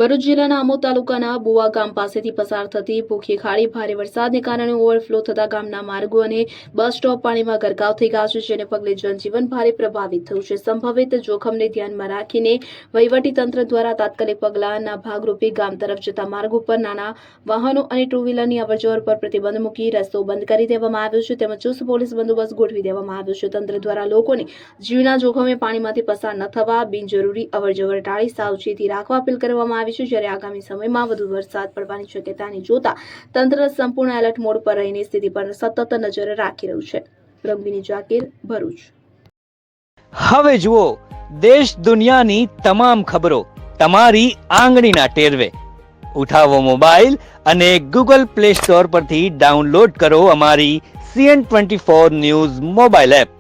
ભરૂચ જિલ્લાના આમોદ તાલુકાના બુવા ગામ પાસેથી પસાર થતી ભૂખી ખાડી ભારે વરસાદને કારણે ઓવરફ્લો થતા ગામના માર્ગો અને બસ સ્ટોપ પાણીમાં ગરકાવ થઈ ગયા છે, જેને પગલે જનજીવન ભારે પ્રભાવિત થયું છે। સંભવિત જોખમને ધ્યાનમાં રાખીને વહીવટીતંત્ર દ્વારા તાત્કાલિક પગલાંના ભાગરૂપે ગામ તરફ જતા માર્ગ ઉપર નાના વાહનો અને ટુ વ્હીલરની અવરજવર પર પ્રતિબંધ મૂકી રસ્તો બંધ કરી દેવામાં આવ્યો છે, તેમજ ચુસ્ત પોલીસ બંદોબસ્ત ગોઠવી દેવામાં આવ્યો છે। તંત્ર દ્વારા લોકોને જીવના જોખમે પાણીમાંથી પસાર ન થવા, બિનજરૂરી અવરજવર ટાળી સાવચેતી રાખવા અપીલ કરવામાં આવી છે। જ્યારે આગામી સમયમાં વધુ વરસાદ પડવાની શક્યતાને જોતા તંત્ર સંપૂર્ણ એલર્ટ મોડ પર રહીને સ્થિતિ પર સતત નજર રાખી રહ્યું છે। રંગબીની જાકીર, ભરૂચ। હવે જુઓ દેશ દુનિયાની તમામ ખબરો તમારી આંગળીના ટેરવે। ઉઠાવો મોબાઈલ અને ગૂગલ પ્લે સ્ટોર પરથી ડાઉનલોડ કરો અમારી CN24 ન્યૂઝ મોબાઈલ એપ।